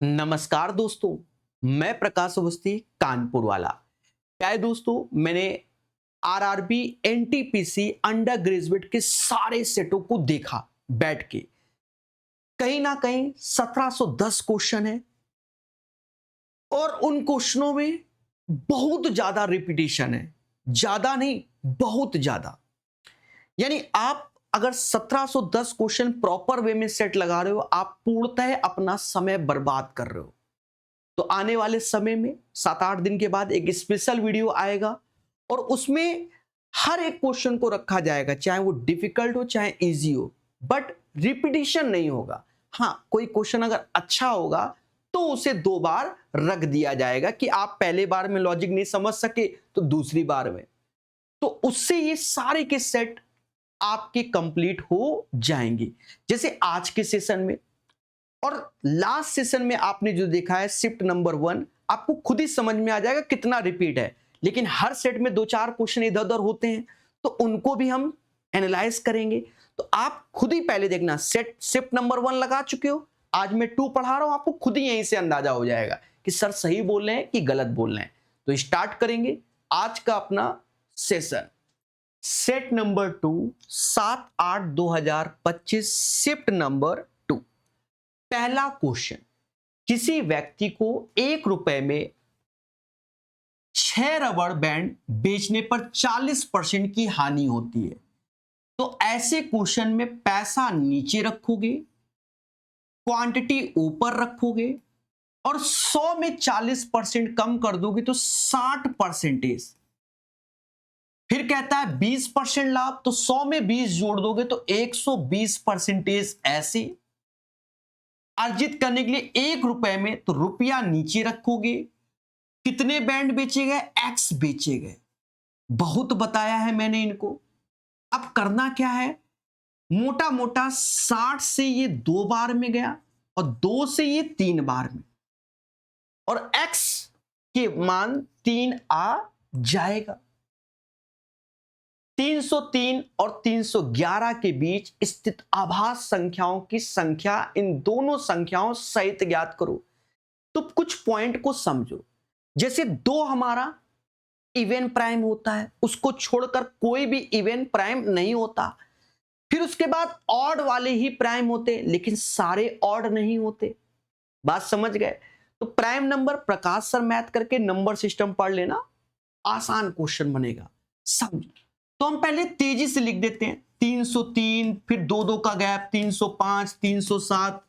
नमस्कार दोस्तों, मैं प्रकाश अवस्थी कानपुर वाला। क्या है दोस्तों, मैंने आरआरबी एनटीपीसी अंडर ग्रेजुएट के सारे सेटों को देखा बैठ के। कहीं ना कहीं 1710 क्वेश्चन है और उन क्वेश्चनों में बहुत ज्यादा रिपीटिशन है। ज्यादा नहीं, बहुत ज्यादा। यानी आप अगर 1710 क्वेश्चन प्रॉपर वे में सेट लगा रहे हो, आप पूर्णतः अपना समय बर्बाद कर रहे हो। तो आने वाले समय में 7-8 दिन के बाद एक स्पेशल वीडियो आएगा और उसमें हर एक क्वेश्चन को रखा जाएगा, चाहे वो डिफिकल्ट हो चाहे इजी हो, बट रिपीटिशन नहीं होगा। हाँ, कोई क्वेश्चन अगर अच्छा होगा तो उसे 2 बार रख दिया जाएगा कि आप पहले बार में लॉजिक नहीं समझ सके तो दूसरी बार में, तो उससे ये सारे के सेट आपके कंप्लीट हो जाएंगे। जैसे आज के सेशन में और लास्ट सेशन में आपने जो देखा है शिफ्ट नंबर 1, आपको खुद ही समझ में आ जाएगा कितना रिपीट है। लेकिन हर सेट में 2-4 क्वेश्चन इधर उधर होते हैं, तो उनको भी हम एनालाइज करेंगे। तो आप खुद ही पहले देखना, सेट शिफ्ट नंबर 1 लगा चुके हो, आज मैं 2 पढ़ा रहा हूं, आपको खुद ही यहीं से अंदाजा हो जाएगा कि सर सही बोल रहे हैं कि गलत बोल रहे हैं। तो स्टार्ट करेंगे आज का अपना session. Set number 2, 7/8/2025, shift number 2। पहला क्वेश्चन, किसी व्यक्ति को 1 रुपए में 6 रबड़ बैंड बेचने पर 40% की हानि होती है, तो ऐसे क्वेश्चन में पैसा नीचे रखोगे, क्वांटिटी ऊपर रखोगे और 100 में 40% कम कर दोगे तो 60%। फिर कहता है 20% लाभ, तो 100 में 20 जोड़ दोगे तो 120% ऐसे अर्जित करने के लिए 1 रुपए में तो रुपया नीचे रखोगे, कितने बैंड बेचे गए, एक्स बेचे गए। बहुत बताया है मैंने इनको। अब करना क्या है, मोटा मोटा 60 से ये 2 बार में गया और 2 से ये 3 बार में, और एक्स के मान 3 आ जाएगा। 303 और 311 के बीच स्थित आभास संख्याओं की संख्या इन दोनों संख्याओं सहित ज्ञात करो। तो कुछ पॉइंट को समझो। जैसे 2 हमारा इवन प्राइम होता है, उसको छोड़कर कोई भी इवन प्राइम नहीं होता। फिर उसके बाद ऑड वाले ही प्राइम होते, लेकिन सारे ऑड नहीं होते। बात समझ गए? तो प्राइम नंबर प्रकाश सर मैथ करके नंबर सिस्टम पढ़ लेना, आसान क्वेश्चन बनेगा। समझ। तो हम पहले तेजी से लिख देते हैं। 303, फिर 2-2 का गैप, 305, 307,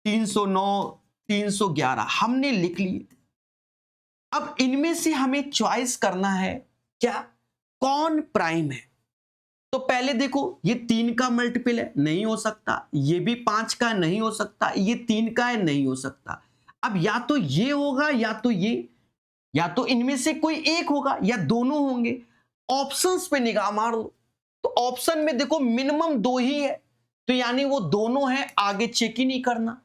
309, 311 हमने लिख लिए। अब इनमें से हमें चॉइस करना है क्या, कौन प्राइम है। तो पहले देखो, ये 3 का मल्टीपल है, नहीं हो सकता। ये भी 5 का नहीं हो सकता, ये 3 का है, नहीं हो सकता। अब या तो ये होगा या तो ये, या तो इनमें से कोई एक होगा या दोनों होंगे। ऑप्शंस पे निगाह मार लो, तो ऑप्शन में देखो मिनिमम 2 ही है, तो यानी वो दोनों है, आगे चेक ही नहीं करना।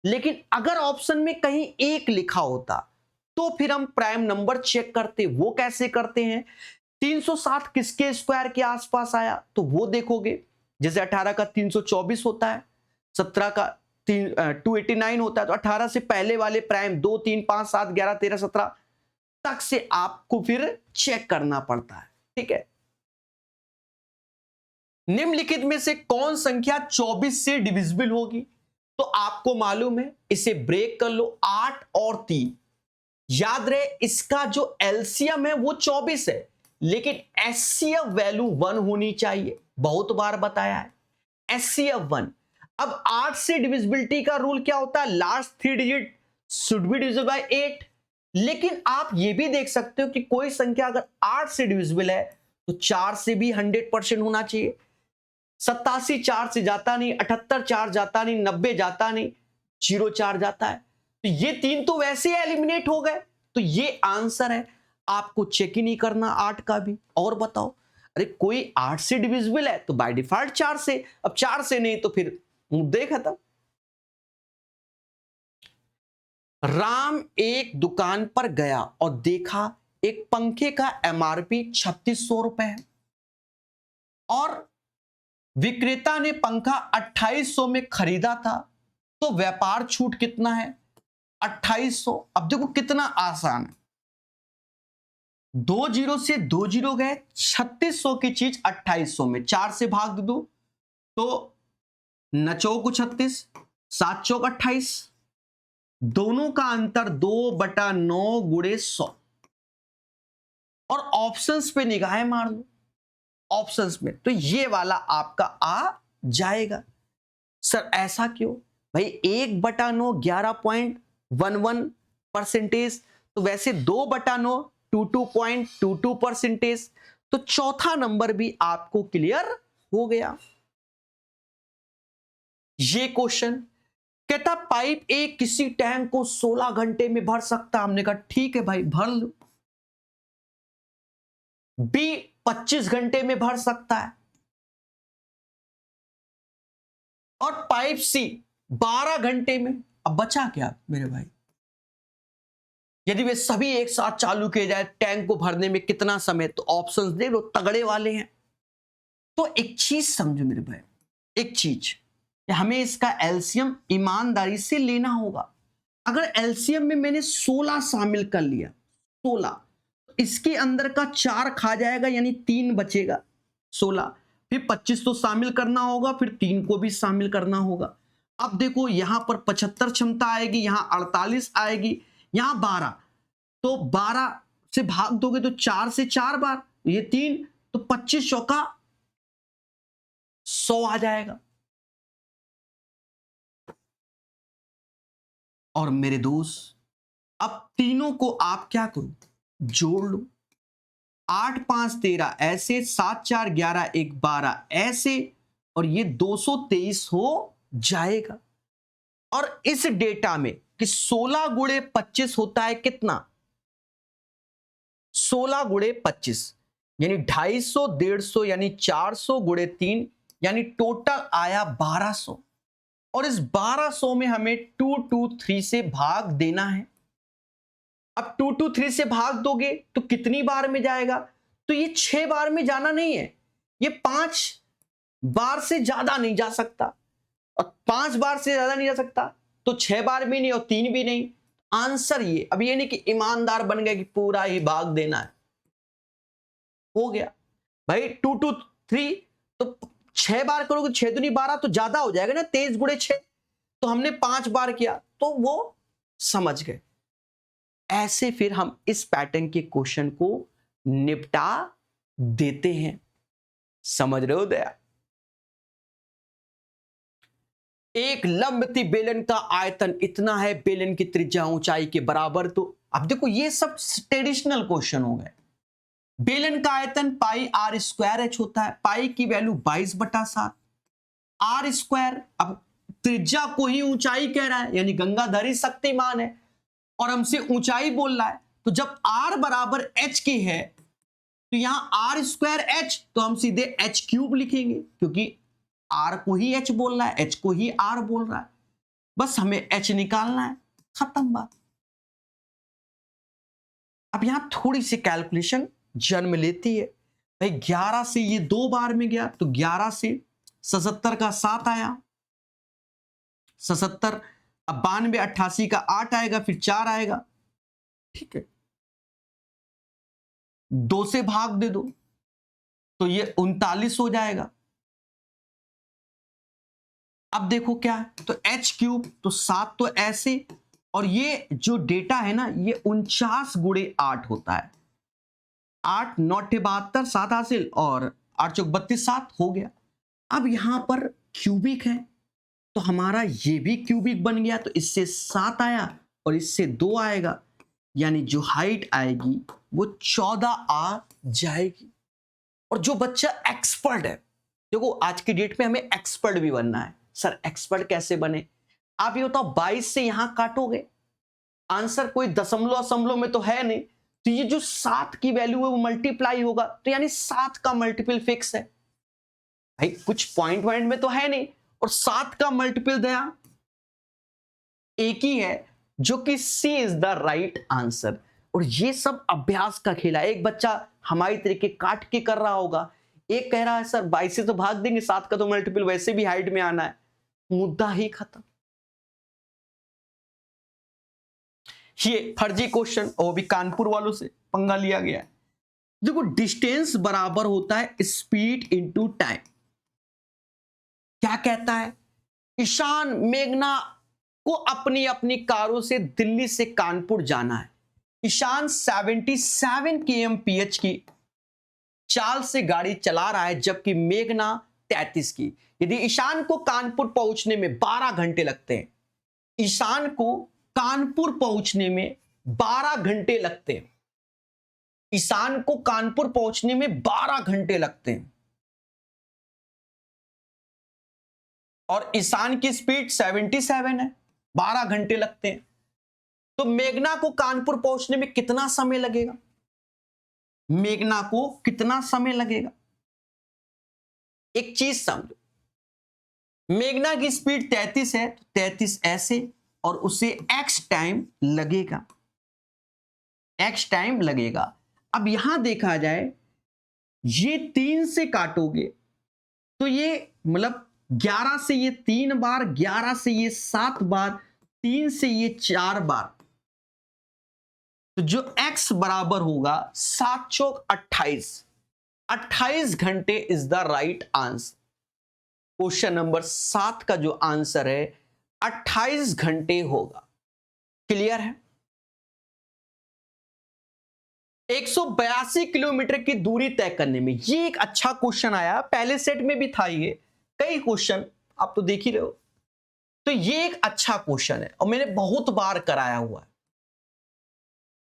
लेकिन अगर ऑप्शन में कहीं एक लिखा होता तो फिर हम प्राइम नंबर चेक करते। वो कैसे करते हैं, 307 किसके स्क्वायर के आसपास आया, तो वो देखोगे। जैसे 18 का 324 होता है, 17 का 289 होता है, तो 18 से पहले वाले प्राइम 2, 3, 5, 7, 11, 13, 17 तक से आपको फिर चेक करना पड़ता है। ठीक है। निम्नलिखित में से कौन संख्या 24 से डिविजिबल होगी, तो आपको मालूम है, इसे ब्रेक कर लो। 8 और 3 याद रहे, इसका जो एलसीएम है वो 24 है, लेकिन एचसीएफ वैल्यू 1 होनी चाहिए। बहुत बार बताया है, एचसीएफ 1। अब 8 से डिविजिबिलिटी का रूल क्या होता है, last 3 digit should be divisible by 8। लेकिन आप ये भी देख सकते हो कि कोई संख्या अगर 8 से डिविजिबल है तो 4 से भी 100% होना चाहिए। 87 4 से जाता नहीं, 78 4 जाता नहीं, 90 जाता नहीं, 0 4 जाता है। तो ये 3 तो वैसे एलिमिनेट हो गए, तो ये आंसर है। आपको चेक ही नहीं करना 8 का भी। और बताओ, अरे कोई 8 से डिविजिबल है तो बाय डिफॉल्ट 4 से, अब 4 से नहीं तो फिर मुद्दे खत्म। राम एक दुकान पर गया और देखा एक पंखे का एमआरपी 3600 रुपए है और विक्रेता ने पंखा 2800 में खरीदा था। तो व्यापार छूट कितना है 2800। अब देखो कितना आसान है, 2 जीरो से 2 जीरो गए, 3600 की चीज 2800 में 4 से भाग दो तो 9 चौक 36, 7 चौक 28, दोनों का अंतर 2/9 गुणे 100। और ऑप्शंस पे निगाहें मार लो, ऑप्शंस में तो ये वाला आपका आ जाएगा। सर ऐसा क्यों भाई, 1/9 11.11%, तो वैसे 2/9 22.22%, तो चौथा नंबर भी आपको क्लियर हो गया। ये क्वेश्चन कहता पाइप ए किसी टैंक को 16 घंटे में भर सकता, हमने कहा ठीक है भाई भर लो। बी 25 घंटे में भर सकता है, और पाइप सी 12 घंटे में। अब बचा क्या मेरे भाई, यदि वे सभी एक साथ चालू किए जाए टैंक को भरने में कितना समय, तो ऑप्शंस देख लो तगड़े वाले हैं। तो एक चीज समझो मेरे भाई, एक चीज हमें इसका एलसीएम ईमानदारी से लेना होगा। अगर एलसीएम में मैंने 16 शामिल कर लिया, 16, इसके अंदर का 4 खा जाएगा यानी 3 बचेगा 16, फिर 25 तो शामिल करना होगा, फिर 3 को भी शामिल करना होगा। अब देखो यहां पर 75 क्षमता आएगी, यहां 48 आएगी, यहां 12, तो 12 से भाग दोगे तो 4 से 4 बार, ये 3, तो 25 चौका 100 आ जाएगा। और मेरे दोस्त अब तीनों को आप क्या करो, जोड़ लो। 8 5 13 ऐसे, 7 4 11 1 12 ऐसे, और ये 223 हो जाएगा। और इस डेटा में कि 16 गुणे 25 होता है कितना, 16 गुणे 25 यानी 250, 150 यानी 400 गुणे 3 यानी टोटल आया 1200। और इस 1200 में हमें 223 से भाग देना है। अब 223 से भाग दोगे तो कितनी बार में जाएगा, तो ये 6 बार में जाना नहीं है, ये 5 बार से ज्यादा नहीं जा सकता, और 5 बार से ज्यादा नहीं जा सकता, तो 6 बार भी नहीं और 3 भी नहीं। आंसर ये, अब ये नहीं कि ईमानदार बन गया कि पूरा ही भाग देना है, हो गया भाई 223, तो 6 बार करोगे 6 दूनी 12, तो ज्यादा हो जाएगा ना, 23 गुणे 6, तो हमने 5 बार किया, तो वो समझ गए। ऐसे फिर हम इस पैटर्न के क्वेश्चन को निपटा देते हैं, समझ रहे हो दया। एक लंबती बेलन का आयतन इतना है, बेलन की त्रिज्या ऊंचाई के बराबर। तो अब देखो ये सब ट्रेडिशनल क्वेश्चन हो गए। बेलन का आयतन पाई आर स्क्वायर एच होता है, पाई की वैल्यू 22/7 आर स्क्वायर। अब त्रिज्या को ही ऊंचाई कह रहा है, यानी गंगाधर ही शक्तिमान है और हमसे ऊंचाई बोल रहा है, तो जब आर बराबर एच की है तो यहां आर स्क्वायर एच, तो हम सीधे एच क्यूब लिखेंगे, क्योंकि आर को ही एच बोल रहा है, एच को ही आर बोल रहा है, बस हमें एच निकालना है, खत्म बात। अब यहां थोड़ी सी कैलकुलेशन जन्म लेती है भाई, 11 से ये 2 बार में गया, तो 11 से 77 का 7 आया, 77, अब 92 88 का 8 आएगा, फिर 4 आएगा, ठीक है, 2 से भाग दे दो तो ये 39 हो जाएगा। अब देखो क्या है, तो एच क्यूब, तो 7 तो ऐसे, और ये जो डेटा है ना ये 49 गुणे 8 होता है, 8 9 72 7 हासिल, और 8 चौक 32 7 हो गया। अब यहां पर क्यूबिक है तो हमारा ये भी क्यूबिक बन गया, तो इससे 7 आया और इससे 2 आएगा, यानी जो हाइट आएगी वो 14 आ जाएगी। और जो बच्चा एक्सपर्ट है, देखो आज की डेट में हमें एक्सपर्ट भी बनना है। सर एक्सपर्ट कैसे बने, आप ये बताओ, 22 से यहां काटोगे, आंसर कोई दशमलव दशमलव में तो है नहीं, तो ये जो 7 की वैल्यू है वो मल्टीप्लाई होगा, तो यानी 7 का मल्टीपल फिक्स है भाई, कुछ पॉइंट पॉइंट में तो है नहीं, और 7 का मल्टीपल दया एक ही है, जो कि सी इज द राइट आंसर। और ये सब अभ्यास का खेला, एक बच्चा हमारी तरीके काट के कर रहा होगा, एक कह रहा है सर 22 से तो भाग देंगे, 7 का तो मल्टीपल वैसे भी हाइट में आना है, मुद्दा ही खत्म। ये फर्जी क्वेश्चन, और भी कानपुर वालों से पंगा लिया गया है। देखो डिस्टेंस बराबर होता है स्पीड इनटू टाइम। क्या कहता है, ईशान मेघना को अपनी अपनी कारों से दिल्ली से कानपुर जाना है। ईशान 77 kmph की चाल से गाड़ी चला रहा है, जबकि मेघना 33 की। यदि ईशान को कानपुर पहुंचने में 12 घंटे लगते हैं, ईशान को कानपुर पहुंचने में 12 घंटे लगते हैं, ईशान को कानपुर पहुंचने में 12 घंटे लगते हैं, और ईशान की स्पीड 77 है, 12 घंटे लगते हैं। तो मेघना को कानपुर पहुंचने में कितना समय लगेगा? मेघना को कितना समय लगेगा? एक चीज समझो, मेघना की स्पीड 33 है, तो 33 ऐसे, और उसे x टाइम लगेगा, x टाइम लगेगा। अब यहां देखा जाए, ये 3 से काटोगे तो ये मतलब 11 से ये 3 बार, 11 से ये 7 बार, 3 से ये 4 बार, तो जो x बराबर होगा 7 चौक 28, 28 घंटे is the right answer. Question number 7 का जो आंसर है 28 घंटे होगा। क्लियर है? 182 किलोमीटर की दूरी तय करने में, ये एक अच्छा क्वेश्चन आया, पहले सेट में भी था ये, कई क्वेश्चन आप तो देख ही रहे हो। तो ये एक अच्छा क्वेश्चन है और मैंने बहुत बार कराया हुआ है।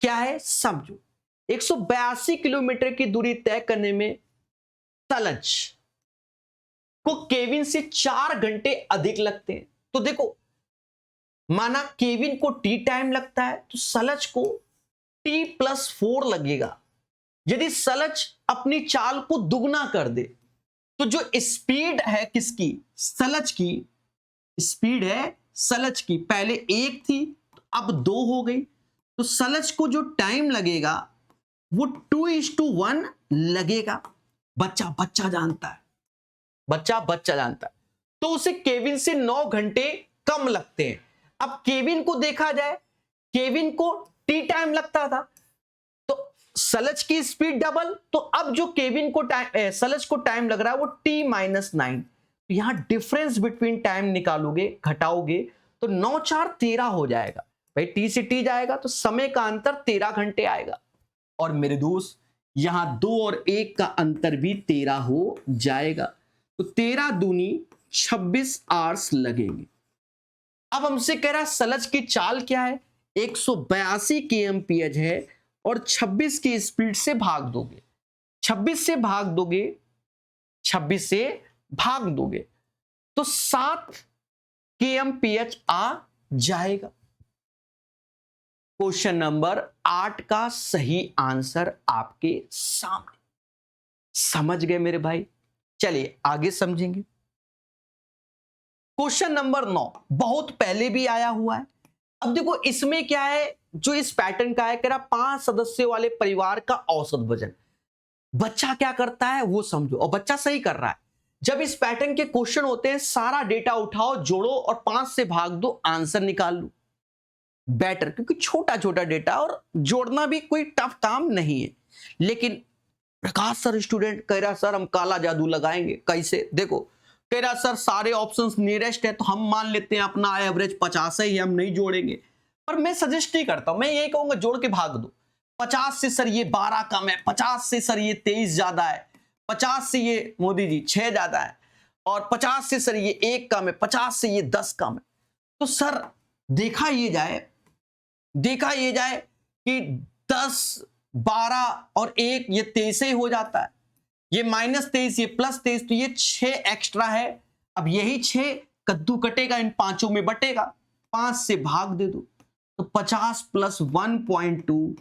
क्या है समझो, 182 किलोमीटर की दूरी तय करने में सलज को केविन से 4 घंटे अधिक लगते हैं। तो देखो, माना केविन को टी टाइम लगता है, तो सलज को t+4 लगेगा। यदि सलज अपनी चाल को दुगना कर दे, तो जो स्पीड है किसकी, सलज की, स्पीड है सलज की, पहले 1 थी अब 2 हो गई, तो सलज को जो टाइम लगेगा वो 2:1 लगेगा। बच्चा जानता है, बच्चा जानता है। तो उसे केविन से 9 घंटे कम लगते हैं। अब केविन को देखा जाए, केविन को टी टाइम लगता था, तो सलज की स्पीड डबल, तो अब जो केविन को टाइम, सलज को टाइम लग रहा है वो t-9। तो यहां डिफरेंस बिटवीन टाइम निकालोगे, घटाओगे, तो 9 4 13 हो जाएगा। भाई टी से टी जाएगा तो समय का अंतर 13 घंटे आएगा। और मेरे दोस्त, यहां 2 और 1 का अंतर भी 13 हो जाएगा, तो 13 दूनी 26 आवर्स लगेंगे। अब हमसे कह रहा है सलज की चाल क्या है, 182 kmph है, और 26 की स्पीड से भाग दोगे, 26 से भाग दोगे, 26 से भाग दोगे, तो 7 kmph आ जाएगा। क्वेश्चन नंबर 8 का सही आंसर आपके सामने। समझ गए मेरे भाई? चलिए आगे समझेंगे। क्वेश्चन नंबर 9 बहुत पहले भी आया हुआ है। अब देखो इसमें क्या है, जो इस पैटर्न का है, कह रहा 5 सदस्यों वाले परिवार का औसत वजन। बच्चा क्या करता है वो समझो, और बच्चा सही कर रहा है। जब इस पैटर्न के क्वेश्चन होते हैं, सारा डेटा उठाओ, जोड़ो और 5 से भाग दो, आंसर निकाल लो। बेटर, क्योंकि छोटा छोटा डेटा और जोड़ना भी कोई टफ काम नहीं है। लेकिन प्रकाश सर स्टूडेंट कह रहा सर हम काला जादू लगाएंगे, कैसे? देखो कह रहा सर सारे ऑप्शंस नियरेस्ट है, तो हम मान लेते हैं अपना एवरेज 50 ही, हम नहीं जोड़ेंगे। पर मैं सजेस्ट नहीं करता, मैं यही कहूंगा जोड़ के भाग दो। 50 से सर ये 12 कम है, 50 से सर ये 23 ज्यादा है, 50 से ये मोदी जी 6 ज्यादा है, और 50 से सर ये 1 कम है, 50 से ये 10 कम है। तो सर देखा ये जाए कि 10, 12 और 1 ये 23 ही हो जाता है, ये -23 ये +23, तो ये 6 एक्स्ट्रा है। अब यही 6 कद्दू कटेगा, इन पांचों में बटेगा, 5 से भाग दे दो, तो 50 + 1.2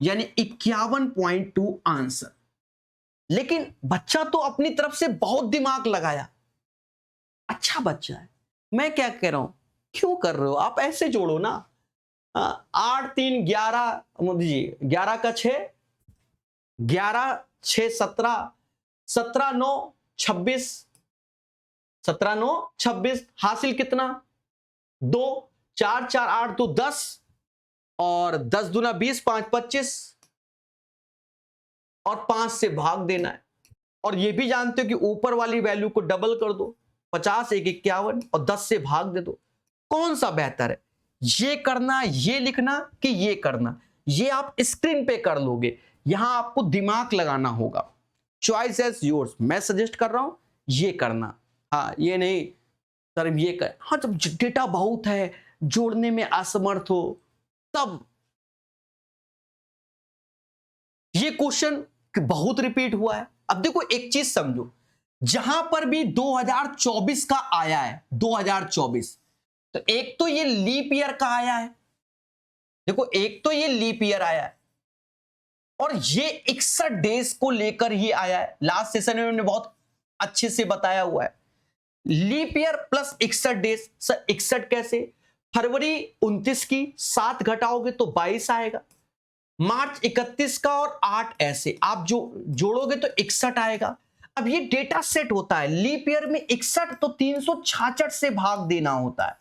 यानी 51.2 आंसर। लेकिन बच्चा तो अपनी तरफ से बहुत दिमाग लगाया, अच्छा बच्चा है। मैं क्या कह रहा हूं, क्यों कर रहे हो आप, ऐसे जोड़ो ना। 8 3 11 मोदी जी, 11 का 6, 11 6 17, 17 9 26, 17 9 26, हासिल कितना 2, 4 4 8 2 10, और 10 दूना 20, 5 25 और 5 से भाग देना है। और ये भी जानते हो कि ऊपर वाली वैल्यू को डबल कर दो, 50 1 51 और 10 से भाग दे दो। कौन सा बेहतर है, ये करना, ये लिखना कि ये करना? ये आप स्क्रीन पे कर लोगे, यहां आपको दिमाग लगाना होगा। Choice is yours. मैं सजेस्ट कर रहा हूं ये करना, हाँ ये नहीं सर ये कर, हाँ जब डेटा बहुत है, जोड़ने में असमर्थ हो, तब ये क्वेश्चन बहुत रिपीट हुआ है। अब देखो एक चीज समझो, जहां पर भी 2024 का आया है, 2024, तो एक तो ये लीप ईयर का आया है, देखो एक तो ये लीप ईयर आया है और ये 61 डेज को लेकर ही आया है। लास्ट सेशन में हमने बहुत अच्छे से बताया हुआ है, leap year plus 61 days. Sir 61 कैसे, फरवरी 29 की 7 घटाओगे तो 22 आएगा, मार्च 31 का और 8 ऐसे आप जो जोड़ोगे तो 61 आएगा। अब ये डेटा सेट होता है, लीप ईयर में 61 तो 366 से भाग देना होता है,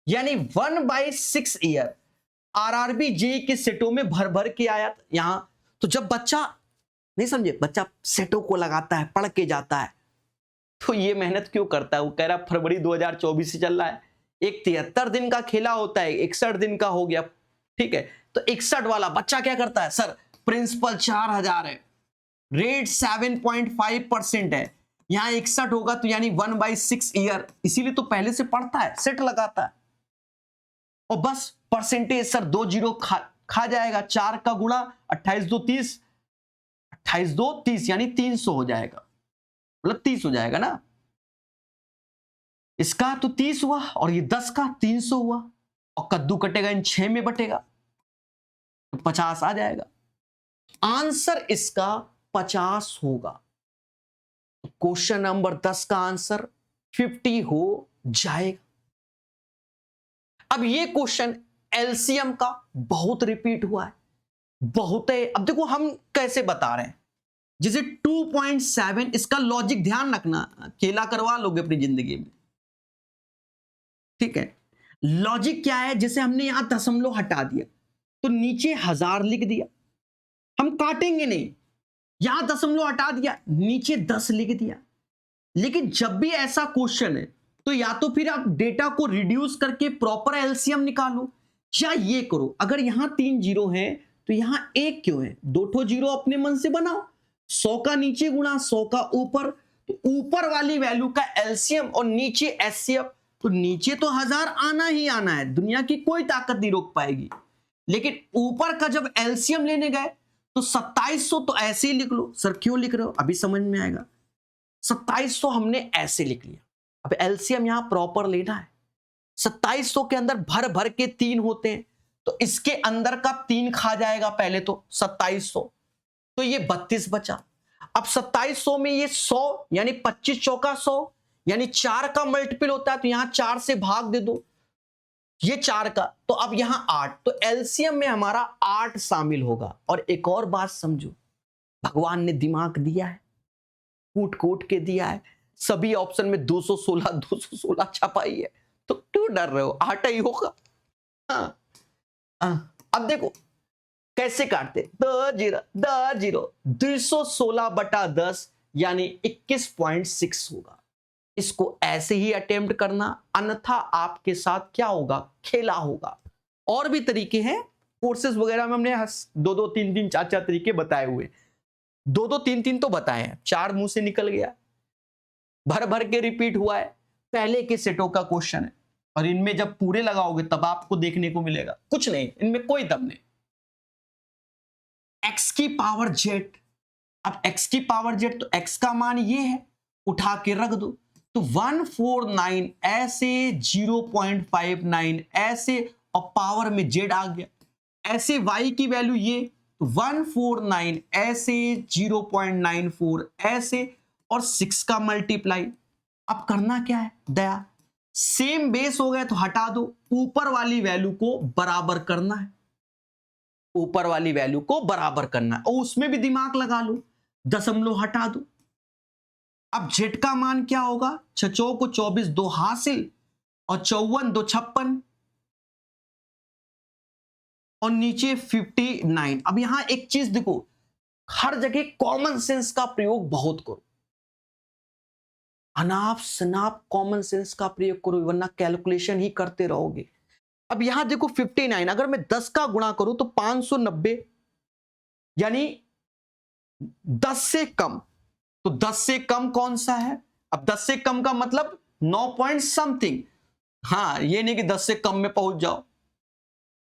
यानी 1/6 ईयर। आरआरबी जेई के सेटों में भर भर के आया यहां। तो जब बच्चा नहीं समझे, बच्चा सेटों को लगाता है, पढ़ के जाता है, तो ये मेहनत क्यों करता है? वो कह रहा फरवरी 2024 से चल रहा है, एक 73 दिन का खेला होता है, 61 दिन का हो गया, ठीक है। तो 61 वाला बच्चा क्या करता है, सर प्रिंसिपल 4000 है, रेट 7.5% है, यहां 61 होगा तो यानी 1/6 ईयर, इसीलिए तो पहले से पढ़ता है, सेट लगाता है। और बस परसेंटेज सर 2 जीरो खा जाएगा, 4 का गुणा 28 2 30, 28 2 30 यानी 300 हो जाएगा, मतलब 30 हो जाएगा ना, इसका तो 30 हुआ और ये 10 का 300 हुआ, और कद्दू कटेगा इन 6 में बटेगा तो 50 आ जाएगा। आंसर इसका 50 होगा। क्वेश्चन नंबर 10 का आंसर 50 हो जाएगा। अब ये क्वेश्चन एलसीएम का बहुत रिपीट हुआ है, बहुत है। अब देखो हम कैसे बता रहे हैं, जैसे 2.7, इसका लॉजिक ध्यान रखना, खेला करवा लोगे अपनी जिंदगी में, ठीक है। लॉजिक क्या है, जैसे हमने यहां दशमलव हटा दिया तो नीचे 1000 लिख दिया, हम काटेंगे नहीं, यहां दशमलव हटा दिया नीचे 10 लिख दिया। लेकिन जब भी ऐसा क्वेश्चन है तो या तो फिर आप डेटा को रिड्यूस करके प्रॉपर एलसीएम निकालो, या ये करो, अगर यहां 3 जीरो है तो यहां 1 क्यों है, 2 ठो जीरो अपने मन से बनाओ, 100 का नीचे गुणा 100 का ऊपर, तो ऊपर वाली वैल्यू का एलसीएम और नीचे एचसीएफ, तो नीचे तो 1000 आना ही आना है, दुनिया की कोई ताकत नहीं रोक पाएगी। लेकिन ऊपर का जब एलसीएम लेने गए तो 2700 तो ऐसे ही लिख लो। सर क्यों लिख रहे हो, अभी समझ में आएगा। 2700 हमने ऐसे लिख लिया, अब एलसीएम यहां प्रॉपर लेना है। 2700 के अंदर भर भर के 3 होते हैं, तो इसके अंदर का 3 खा जाएगा पहले तो 2700, तो ये 32 बचा। अब 2700 में ये 100 यानी 25 चौका 100 यानी 4 का मल्टीपल होता है, तो यहां 4 से भाग दे दो, ये 4 का, तो अब यहां 8, तो एलसीएम में हमारा 8 शामिल होगा। और एक और बात समझो, भगवान ने दिमाग दिया है, कूट कूट के दिया है, सभी ऑप्शन में 216 छपाई है, तो क्यों डर रहे हो, 8 ही होगा। अब देखो कैसे काटते, 216/10 यानी 21.6 होगा। इसको ऐसे ही अटेम्प्ट करना, अन्यथा आपके साथ क्या होगा, खेला होगा। और भी तरीके हैं, कोर्सेज वगैरह में हमने 2 3 4 तरीके बताए हुए, 2 3 तो बताए हैं, 4 मुंह से निकल गया, भर भर के रिपीट हुआ है, पहले के सेटों का क्वेश्चन है, और इनमें जब पूरे लगाओगे तब आपको देखने को मिलेगा कुछ नहीं, इनमें कोई दम नहीं। x की पावर z, अब x की पावर z तो x का मान ये है, उठा के रख दो, तो 149 ऐसे, 0.59 ऐसे, और पावर में z आ गया, ऐसे y की वैल्यू ये, तो 149 ऐसे, 0.94 ऐसे, और 6 का मल्टीप्लाई। अब करना क्या है दया, सेम बेस हो गए तो हटा दो, ऊपर वाली वैल्यू को बराबर करना है, ऊपर वाली वैल्यू को बराबर करना है, और उसमें भी दिमाग लगा लो, दशमलव हटा दो। अब जेड का मान क्या होगा, 6 को 24, 2 हासिल, और 54 2 56, और नीचे 59। अब यहां एक चीज देखो, हर जगह कॉमन सेंस का प्रयोग बहुत करो, अनाप शनाप कॉमन सेंस का प्रयोग करो, वरना कैलकुलेशन ही करते रहोगे। अब यहां देखो 59, अगर मैं 10 का गुणा करूं तो 590, यानी 10 से कम। तो 10 से कम कौन सा है? अब 10 से कम का मतलब 9 पॉइंट समथिंग। हाँ, ये नहीं कि 10 से कम में पहुंच जाओ,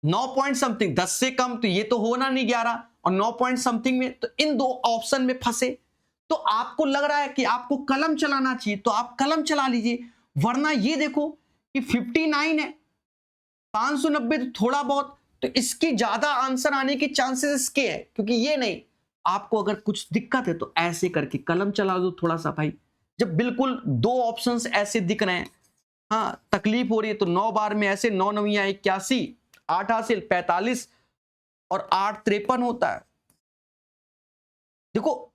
9 पॉइंट समथिंग। 10 से कम तो ये तो होना नहीं 11, और 9 पॉइंट समथिंग में, तो इन दो ऑप्शन में फंसे। तो आपको लग रहा है कि आपको कलम चलाना चाहिए, तो आप कलम चला लीजिए, वरना ये देखो कि 59 है, 590 तो थोड़ा बहुत, तो इसकी ज्यादा आंसर आने के चांसेस इसके हैं, क्योंकि ये नहीं। आपको अगर कुछ दिक्कत है तो ऐसे करके कलम चला दो थोड़ा सा भाई। जब बिल्कुल दो ऑप्शंस ऐसे दिख रहे हैं, हाँ तकलीफ हो रही है, तो 9 बार में ऐसे 9 9 81, 8 हासिल 45 और 8 53 होता है। देखो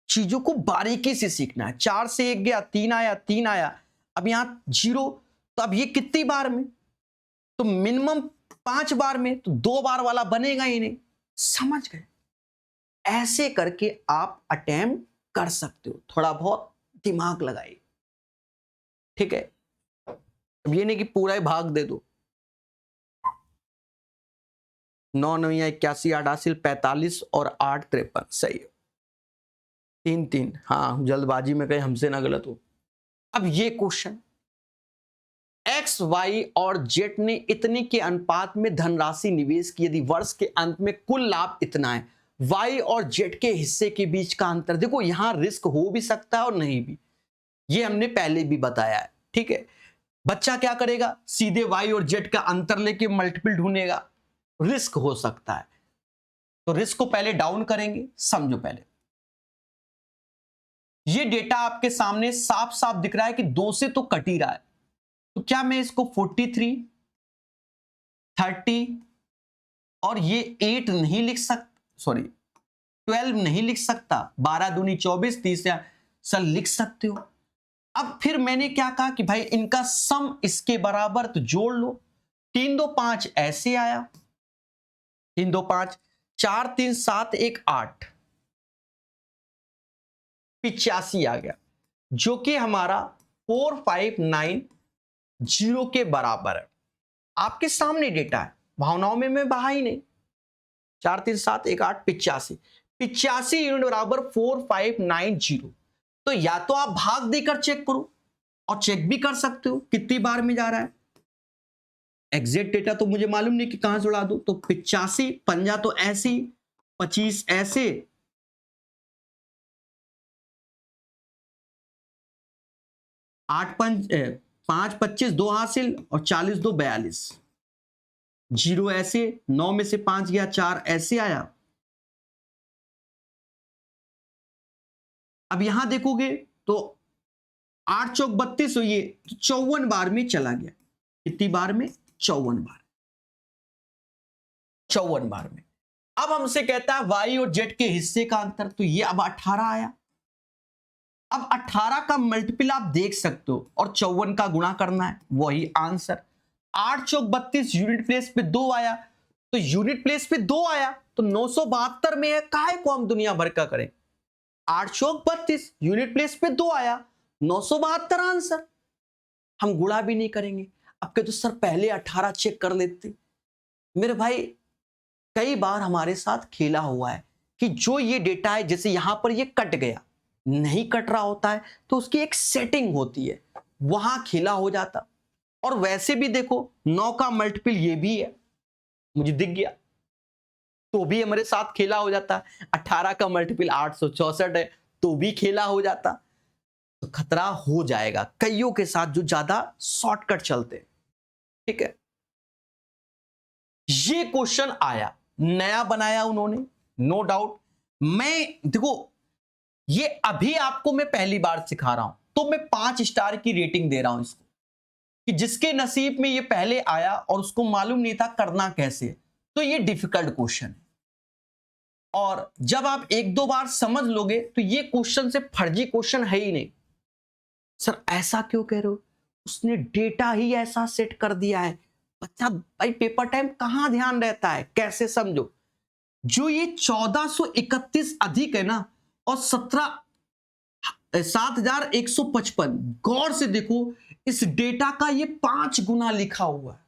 चीजों को बारीकी से सीखना है। 4 से 1 गया, 3 आया, 3 आया, अब यहां 0, तो अब ये कितनी बार में? तो मिनिमम 5 बार में, तो 2 बार वाला बनेगा ही नहीं। समझ गए? ऐसे करके आप अटेम्प्ट कर सकते हो, थोड़ा बहुत दिमाग लगाइए, ठीक है? अब ये नहीं कि पूरा ही भाग दे दो। 9 9 81, 8 हासिल 45 और 8 53, सही है। 3 3, हाँ जल्दबाजी में कहीं हमसे ना गलत हो। अब ये क्वेश्चन, एक्स वाई और जेड ने इतने के अनुपात में धनराशि निवेश की, यदि वर्ष के अंत में कुल लाभ इतना है, वाई और जेड के हिस्से के बीच का अंतर। देखो यहां रिस्क हो भी सकता है और नहीं भी, ये हमने पहले भी बताया है, ठीक है? बच्चा क्या करेगा, सीधे वाई और जेड का अंतर लेके मल्टीपल ढूंढेगा, रिस्क हो सकता है। तो रिस्क को पहले डाउन करेंगे, समझो पहले। ये डेटा आपके सामने साफ साफ दिख रहा है कि 2 से तो कट ही रहा है, तो क्या मैं इसको 43, 30 और ये 8 नहीं लिख सकता, सॉरी 12 नहीं लिख सकता? 12 दूनी 24, 30 सर लिख सकते हो। अब फिर मैंने क्या कहा कि भाई इनका सम इसके बराबर, तो जोड़ लो। 3 2 5 ऐसे आया, 3 2 5, 4 3 7 1 8, 85 आ गया, जो कि हमारा 4590 के बराबर है। आपके सामने डेटा है, भावनाओं में मैं बहा ही नहीं। 4 3 7 1 8, 85 यूनिट बराबर 4590। तो या तो आप भाग देकर चेक करो, और चेक भी कर सकते हो कितनी बार में जा रहा है। एग्जैक्ट डेटा तो मुझे मालूम नहीं कि कहां से उड़ा दो, तो 85 पंजा तो ऐसे, 25 ऐसे, 8 5 25 2 हासिल और 40 2 42, 0 ऐसे, 9 में से 5 गया, 4 ऐसे आया। अब यहां देखोगे तो 8 चौक 32 हुई, तो 54 बार में चला गया। कितनी बार में? 54 बार, 54 बार में। अब हमसे कहता है वाई और जेड के हिस्से का अंतर, तो ये अब 18 आया। अब 18 का मल्टीपल आप देख सकते हो, और 54 का गुणा करना है, वही आंसर। 8 चौक 32, यूनिट प्लेस पे 2 आया, तो यूनिट प्लेस पे 2 आया तो 972 में है, काहे को हम दुनिया भर का करें। 8 चौक 32, यूनिट प्लेस पे 2 आया, 972 आंसर। हम गुणा भी नहीं करेंगे। अब कहते तो सर पहले 18 चेक कर लेते। मेरे भाई कई बार हमारे साथ खेला हुआ है कि जो ये डेटा है, जैसे यहां पर ये कट गया, नहीं कट रहा होता है, तो उसकी एक सेटिंग होती है, वहां खेला हो जाता। और वैसे भी देखो 9 का मल्टीपल ये भी है, मुझे दिख गया, तो भी हमारे साथ खेला हो जाता। 18 का मल्टीपल 864 है, तो भी खेला हो जाता। तो खतरा हो जाएगा कईयों के साथ जो ज्यादा शॉर्टकट चलते, ठीक है? ये क्वेश्चन आया, नया बनाया उन्होंने, नो डाउट। मैं देखो ये अभी आपको मैं पहली बार सिखा रहा हूं, तो मैं 5 स्टार की रेटिंग दे रहा हूं इसको, कि जिसके नसीब में ये पहले आया और उसको मालूम नहीं था करना कैसे, तो ये डिफिकल्ट क्वेश्चन है। और जब आप 1 2 बार समझ लोगे तो ये क्वेश्चन से फर्जी क्वेश्चन है ही नहीं। सर ऐसा क्यों कह रहे हो? उसने डेटा ही ऐसा सेट कर दिया है, बच्चा भाई पेपर टाइम कहां ध्यान रहता है, कैसे समझो। जो ये 1431 अधिक है ना और 7155, गौर से देखो इस डेटा का ये 5 गुना लिखा हुआ है।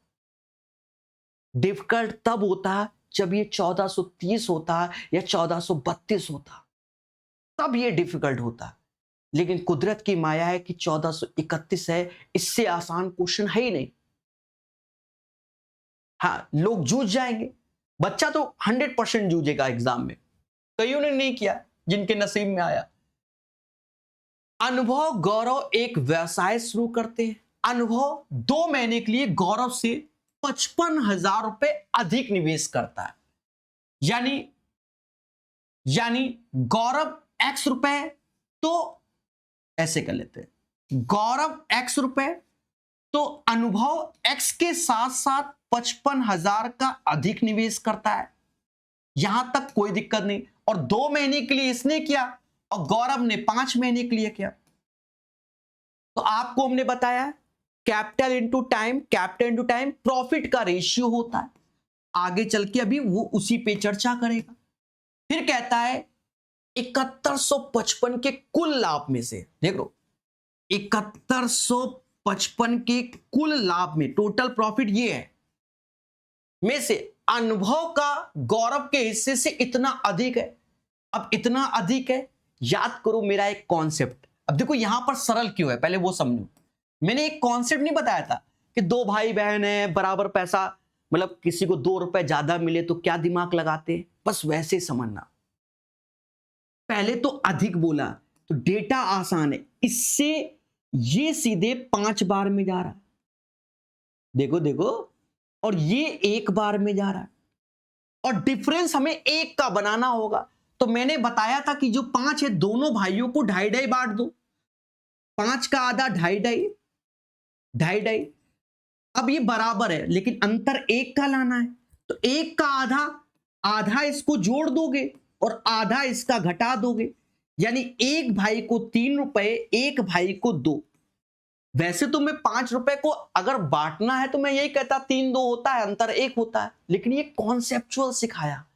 डिफिकल्ट तब होता है जब ये 1430 होता है या 1432 होता, तब ये डिफिकल्ट होता है। लेकिन कुदरत की माया है कि 1431 है, इससे आसान क्वेश्चन है ही नहीं। हाँ, लोग जूझ जाएंगे, बच्चा तो 100% जूझेगा एग्जाम में, कईयों ने नहीं किया जिनके नसीब में आया। अनुभव गौरव एक व्यवसाय शुरू करते हैं। अनुभव 2 महीने के लिए गौरव से 55,000 रुपए अधिक निवेश करता है। यानी गौरव X रुपए, तो ऐसे कर लेते हैं, गौरव X रुपए तो अनुभव X के साथ साथ 55,000 का अधिक निवेश करता है। यहां तक कोई दिक्कत नहीं। और 2 महीने के लिए इसने किया और गौरव ने 5 महीने के लिए किया। तो आपको हमने बताया कैपिटल इंटू टाइम, प्रॉफिट का रेशियो होता है। आगे चल के अभी वो उसी पे चर्चा करेगा। फिर कहता है 7155 के कुल लाभ में से, देख लो 7155 के कुल लाभ में टोटल प्रॉफिट ये है, में से अनुभव का गौरव के हिस्से से इतना अधिक है। अब इतना अधिक है, याद करो मेरा एक कॉन्सेप्ट। अब देखो यहां पर सरल क्यों है, पहले वो समझो। मैंने एक कॉन्सेप्ट नहीं बताया था कि 2 भाई बहन है, बराबर पैसा, मतलब किसी को 2 रुपए ज्यादा मिले तो क्या दिमाग लगाते, बस वैसे समझना। पहले तो अधिक बोला तो डेटा आसान है, इससे ये सीधे 5 बार में जा रहा है, देखो देखो, और ये 1 बार में जा रहा है, और डिफरेंस हमें 1 का बनाना होगा। तो मैंने बताया था कि जो 5 है दोनों भाइयों को 2.5 बांट दो, 5 का आधा 2.5। अब ये बराबर है लेकिन अंतर 1 का लाना है, तो 1 का आधा इसको जोड़ दोगे और आधा इसका घटा दोगे, यानी एक भाई को 3 रुपए, एक भाई को 2। वैसे तो मैं 5 रुपए को अगर बांटना है तो मैं यही कहता 3-2 होता है, अंतर 1 होता है, लेकिन ये कॉन्सेप्चुअल सिखाया।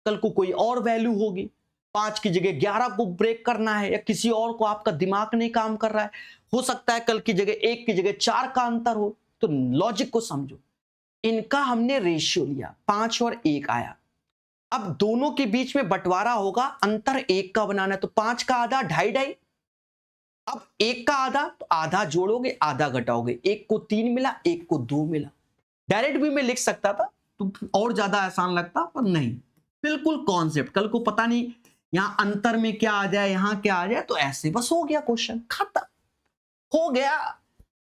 कल को कोई और वैल्यू होगी, 5 की जगह 11 को ब्रेक करना है, या किसी और को आपका दिमाग नहीं काम कर रहा है, हो सकता है कल की जगह 1 की जगह 4 का अंतर हो। तो लॉजिक को समझो। इनका हमने रेशियो लिया, 5 और 1 आया। अब दोनों के बीच में बंटवारा होगा, अंतर 1 का बनाना है, तो 5 का आधा 2.5। अब 1 का आधा, तो आधा जोड़ोगे आधा घटाओगे, 1 को 3 मिला, 1 को 2 मिला। डायरेक्ट भी मैं लिख सकता था तो और ज्यादा आसान लगता, पर नहीं, बिल्कुल कॉन्सेप्ट। कल को पता नहीं यहां अंतर में क्या आ जाए, यहां क्या आ जाए, तो ऐसे बस हो गया, क्वेश्चन खत्म हो गया।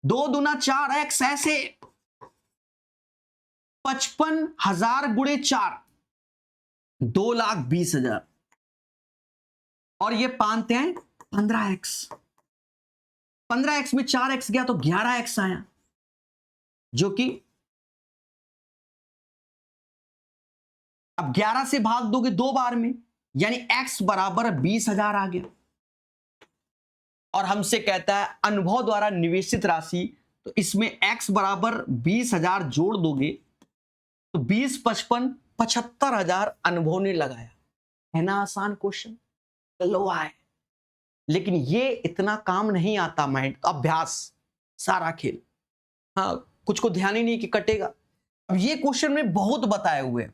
2 दूना 4x, ऐसे 55,000 गुणे 4, 2,20,000, और ये पानते हैं 15x। 15x में 4x गया तो 11x आया, जो कि अब 11 से भाग दोगे 2 बार में, यानी x बराबर 20,000 आ गया। और हमसे कहता है अनुभव द्वारा निवेशित राशि, तो इसमें x बराबर 20,000 जोड़ दोगे तो 20, 55, 75,000 अनुभव ने लगाया। है ना आसान क्वेश्चन, चलो आए। लेकिन ये इतना काम नहीं आता माइंड, तो अभ्यास सारा खेल। हाँ, कुछ को ध्यान ही नहीं कि कटेगा। अब ये क्वेश्चन में बहुत बताए हुए,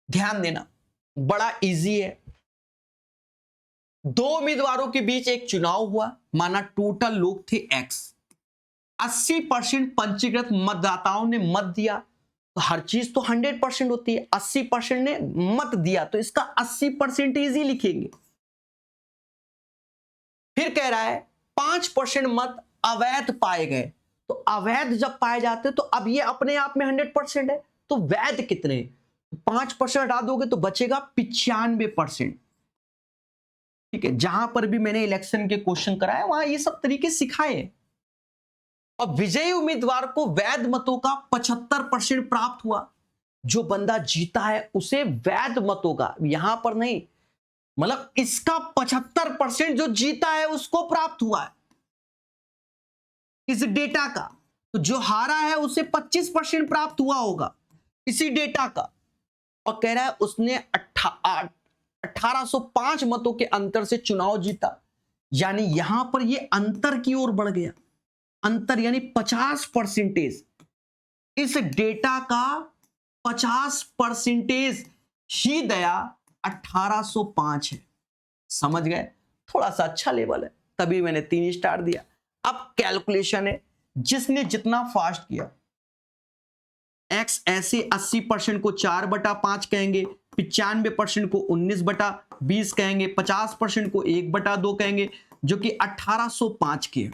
ध्यान देना, बड़ा इजी है। 2 उम्मीदवारों के बीच एक चुनाव हुआ, माना टोटल लोग थे x, 80% पंजीकृत मतदाताओं ने मत दिया, तो हर चीज तो 100% होती है, 80% ने मत दिया तो इसका 80% ही लिखेंगे। फिर कह रहा है 5% मत अवैध पाए गए, तो अवैध जब पाए जाते तो अब ये अपने आप में 100% है, तो वैध कितने, 5% हटा दोगे तो बचेगा 95%। ठीक है, जहां पर भी मैंने इलेक्शन के क्वेश्चन कराए वहां ये सब तरीके सिखाए। और विजयी उम्मीदवार को वैध मतों का 75% प्राप्त हुआ। जो बंदा जीता है उसे वैध मतों का, यहां पर नहीं, मतलब इसका 75% जो जीता है उसको प्राप्त हुआ है, इस डेटा का। तो जो हारा है उसे 25% प्राप्त हुआ होगा इसी डेटा का, और कह रहा है उसने 1805 मतों के अंतर से चुनाव जीता। यानी यहां पर ये अंतर की ओर बढ़ गया, अंतर यानी 50%। इस डेटा का 50% ही दया 1805 है। समझ गए? थोड़ा सा अच्छा लेवल है, तभी मैंने 3 स्टार दिया। अब कैलकुलेशन है, जिसने जितना फास्ट किया। एक्स ऐसे 80% को 4/5 कहेंगे, 95% को 19/20 कहेंगे, 50% को 1/2 कहेंगे, जो कि 1805 के।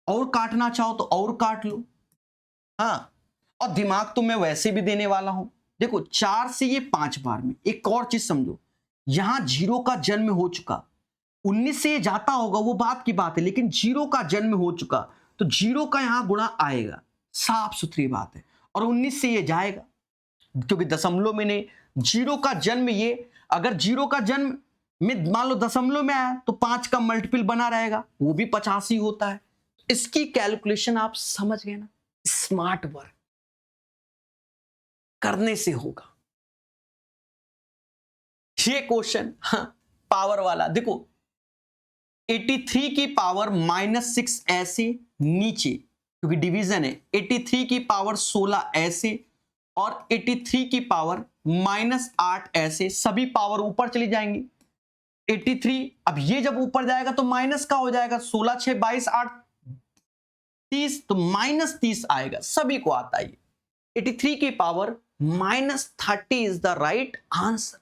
और काटना चाहो तो और काट लो। हाँ, और दिमाग तो मैं वैसे भी देने वाला हूं। देखो 4 से ये 5 बार में। एक और चीज समझो, यहां 0 का जन्म हो चुका, 19 से ये जाता होगा वो बात की बात है, लेकिन 0 का जन्म हो चुका तो 0 का यहां गुणा आएगा, साफ सुथरी बात है। और 19 से ये जाएगा, क्योंकि दशमलव में नहीं, 0 का जन्म ये, अगर 0 का जन्म में मान लो दशमलव में आया तो 5 का मल्टीपल बना रहेगा, वो भी 85 होता है। इसकी कैलकुलेशन आप समझ गए ना? स्मार्ट वर्क करने से होगा। ये क्वेश्चन पावर वाला देखो, 83 की पावर -6 ऐसे नीचे, क्योंकि डिवीजन है। 83 की पावर 16 ऐसे और 83 की पावर -8 ऐसे, सभी पावर ऊपर चली जाएंगी। 83 अब ये जब ऊपर जाएगा तो माइनस का हो जाएगा, 16 6 22 8 30, तो -30 आएगा, सभी को आता है। 83 की power -30 is the right answer.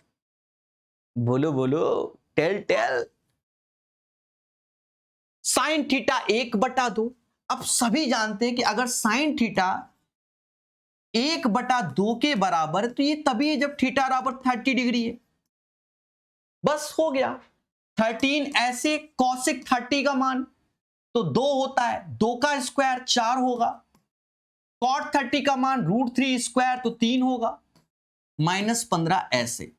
बोलो बोलो, टेल टेल। Sine theta 1/2। अब सभी जानते हैं कि अगर साइन थीटा 1/2 के बराबर है तो ये तभी है जब थीटा बराबर 30 डिग्री है। बस हो गया। 13 ऐसे कॉसिक 30 का मान तो 2 होता है, 2 का स्क्वायर 4 होगा। कॉट 30 का मान √3 स्क्वायर तो 3 होगा। -15 ऐसे,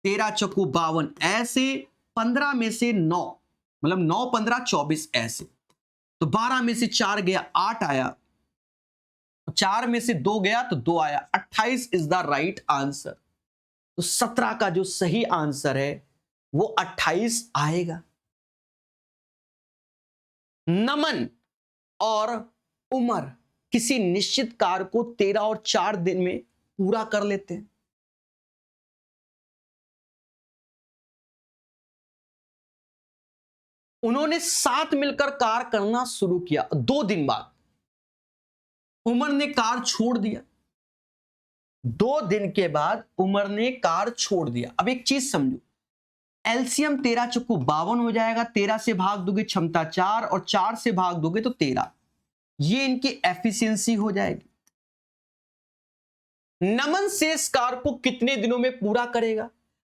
13 चौको 52 ऐसे, 15 में से 9 मतलब 9 15 24 ऐसे, तो 12 में से 4 गया 8 आया, 4 में से 2 गया तो 2 आया, 28 इज द राइट आंसर। तो 17 का जो सही आंसर है वो 28 आएगा। नमन और उमर किसी निश्चित कार्य को 13 और 4 दिन में पूरा कर लेते हैं। उन्होंने साथ मिलकर कार्य करना शुरू किया। 2 दिन बाद उमर ने कार छोड़ दिया। 2 दिन के बाद उमर ने कार छोड़ दिया। अब एक चीज समझो, एलसीएम 13 चौको 52 हो जाएगा, 13 से भाग दोगे क्षमता 4 और 4 से भाग दोगे तो 13। ये इनकी एफिशिएंसी हो जाएगी। नमन शेष कार को कितने दिनों में पूरा करेगा?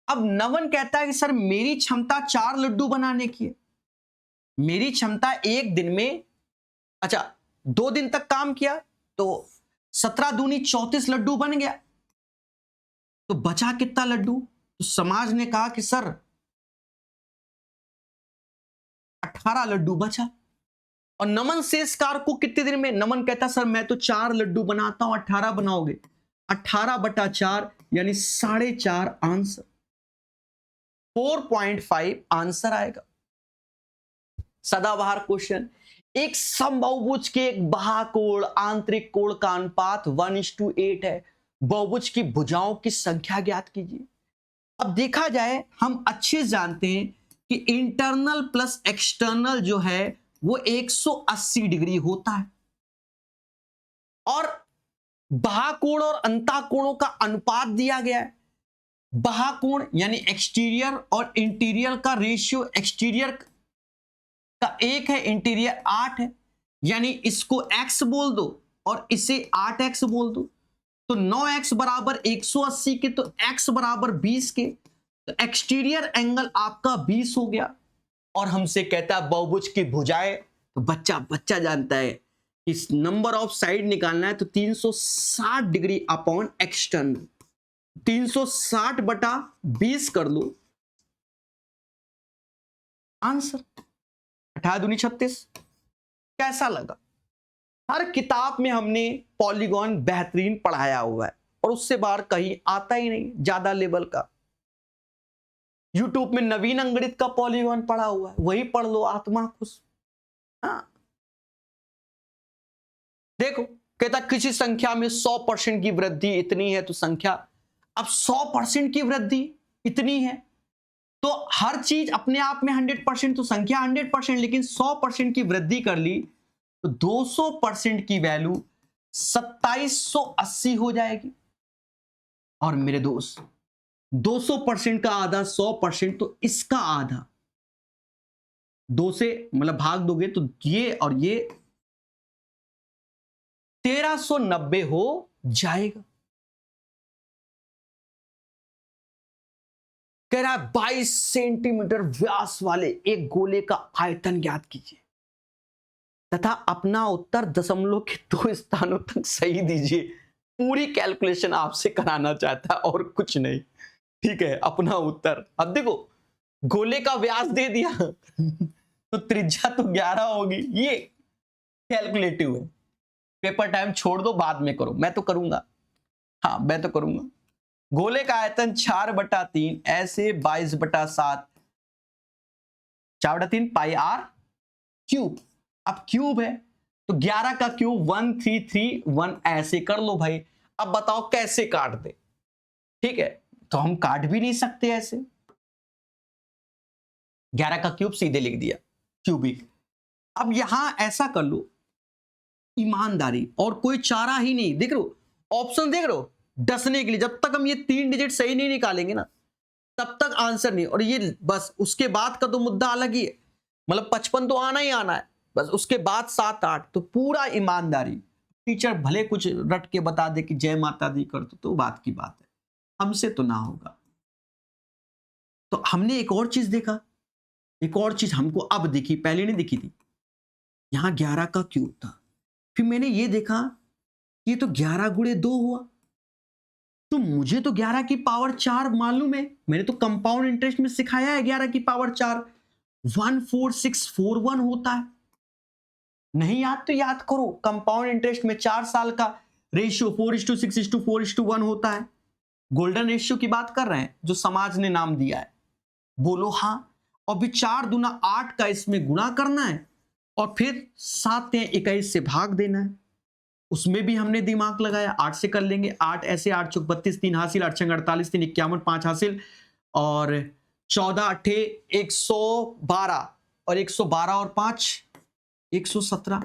अब नमन कहता है कि सर मेरी क्षमता 4 लड्डू बनाने की है, मेरी क्षमता एक दिन में, अच्छा 2 दिन तक काम किया तो 17 दूनी 34 लड्डू बन गया, तो बचा कितना लड्डू? तो समाज ने कहा कि सर 18 लड्डू बचा। और नमन शेष कार को कितने दिन में? नमन कहता सर मैं तो 4 लड्डू बनाता हूं, 18 बनाओगे, 18/4 यानी 4.5 आंसर, 4.5 आंसर आएगा। सदाबहार क्वेश्चन, एक समबाहुभुज के एक बाह्यकोण आंतरिक कोण का अनुपात 1:8 है, बहुभुज की भुजाओं की संख्या ज्ञात कीजिए। अब देखा जाए, हम अच्छे जानते हैं कि इंटरनल प्लस एक्सटर्नल जो है वो 180 डिग्री होता है, और बाह्यकोण और अंतःकोणों का अनुपात दिया गया है। बाह्यकोण यानी एक्सटीरियर और इंटीरियर का रेशियो, एक्सटीरियर का 1 है, इंटीरियर 8 है, यानी इसको x बोल दो और इसे 8x बोल दो, तो 9x बराबर 180 के, तो x बराबर 20 के, तो एक्सटीरियर एंगल आपका 20 हो गया। और हमसे कहता है बहुभुज की भुजाएं, तो बच्चा जानता है इस नंबर ऑफ साइड निकालना है, तो 360 डिग्री अपॉन एक्सटर्नल, 360/20 कर लो, आंसर 18 दूनी 36। कैसा लगा? हर किताब में हमने पॉलीगॉन बेहतरीन पढ़ाया हुआ है और उससे बाहर कहीं आता ही नहीं ज्यादा लेवल का। यूट्यूब में नवीन अंगणित का पॉलीगॉन पढ़ा हुआ है, वही पढ़ लो, आत्मा खुश। हाँ देखो, कहता किसी संख्या में 100% की वृद्धि इतनी है तो संख्या, अब 100% की वृद्धि इतनी है तो हर चीज अपने आप में 100% तो संख्या 100%, लेकिन 100% की वृद्धि कर ली तो 200% की वैल्यू 2780 हो जाएगी। और मेरे दोस्त 200% का आधा 100%, तो इसका आधा 2 से मतलब भाग दोगे तो ये और ये 1390 हो जाएगा। कह रहा है 22 सेंटीमीटर व्यास वाले एक गोले का आयतन ज्ञात कीजिए तथा अपना उत्तर दशमलव के 2 स्थानों तक सही दीजिए। पूरी कैलकुलेशन आपसे कराना चाहता है और कुछ नहीं। ठीक है, अपना उत्तर। अब देखो, गोले का व्यास दे दिया तो त्रिज्या तो 11 होगी। ये कैलकुलेटिव है। पेपर टाइम छोड़ दो, बाद में करो, मैं तो करूंगा। हाँ मैं तो करूंगा। गोले का आयतन 4/3 ऐसे 22/7 4/3 पाई आर क्यूब। अब क्यूब है तो 11 का क्यूब 1331 ऐसे कर लो भाई। अब बताओ कैसे काट दे। ठीक है, तो हम काट भी नहीं सकते ऐसे। 11 का क्यूब सीधे लिख दिया, क्यूबिक। अब यहां ऐसा कर लो, ईमानदारी और कोई चारा ही नहीं। देख रहे हो ऑप्शन, देख रहे हो डसने के लिए। जब तक हम ये 3 डिजिट सही नहीं निकालेंगे ना तब तक आंसर नहीं। और ये बस उसके बाद का तो मुद्दा अलग ही है, मतलब 55 तो आना ही आना है, बस उसके बाद 7 8 तो पूरा ईमानदारी। टीचर भले कुछ रट के बता दे कि जय माता दी कर तो बात की बात है, हमसे तो ना होगा। तो हमने एक और चीज देखा, एक और चीज हमको अब दिखी, पहले नहीं दिखी थी। यहां 11 का क्यूब था, फिर मैंने ये देखा ये तो 11 गुणे 2 हुआ। तो मुझे तो 11 की पावर 4 मालूम है, मैंने तो कंपाउंड इंटरेस्ट में सिखाया है 11 की पावर 4 14641 होता है। नहीं याद तो याद करो, कंपाउंड इंटरेस्ट में 4 साल का रेशियो 4:6:4:1 होता है। गोल्डन रेशियो की बात कर रहे हैं जो समाज ने नाम दिया है। बोलो हाँ। और भी 4 दूना 8 का इसमें गुणा करना है और फिर 7 या 21 से भाग देना है। उसमें भी हमने दिमाग लगाया, 8 से कर लेंगे। 8 ऐसे 8 चौक 32, 3 हासिल, 8 छंग 48, 3 51, 5 हासिल और 14 अट्ठे 112 और 112 और 5 117।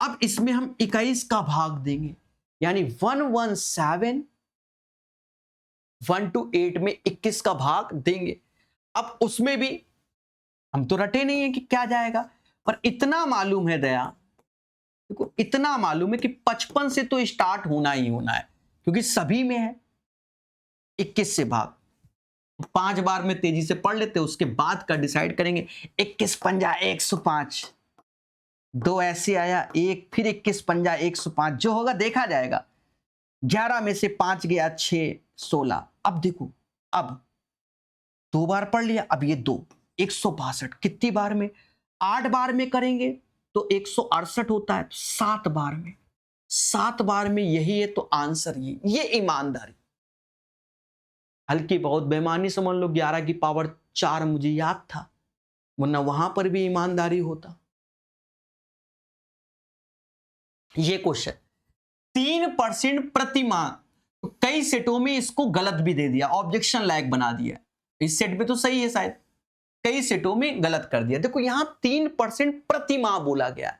अब इसमें हम 21 का भाग देंगे, यानी 117 1 to 8 में 21 का भाग देंगे। अब उसमें भी हम तो रटे नहीं है कि क्या जाएगा, पर इतना मालूम है दया, देखो इतना मालूम है कि 55 से तो स्टार्ट होना ही होना है, क्योंकि सभी में है। 21 से भाग 5 बार में तेजी से पढ़ लेते, उसके बाद का डिसाइड करेंगे। 21 पंजा 105, 2 ऐसे आया, एक फिर 21 पंजा 105, जो होगा देखा जाएगा। 11 में से 5 गया 6 16। अब देखो, अब 2 बार पढ़ लिया, अब ये 2 162 कितनी बार में, 8 बार में करेंगे तो 168 होता है। 7 बार में, 7 बार में यही है, तो आंसर ये ईमानदारी। हल्की बहुत बेईमानी समझ लो, 11 की पावर 4 मुझे याद था, वरना वहां पर भी ईमानदारी होता। ये क्वेश्चन 3% प्रति माह, तो कई सेटों में इसको गलत भी दे दिया, ऑब्जेक्शन लायक बना दिया। इस सेट में तो सही है शायद, कई सेटों में गलत कर दिया। देखो यहां 3% प्रति माह बोला गया,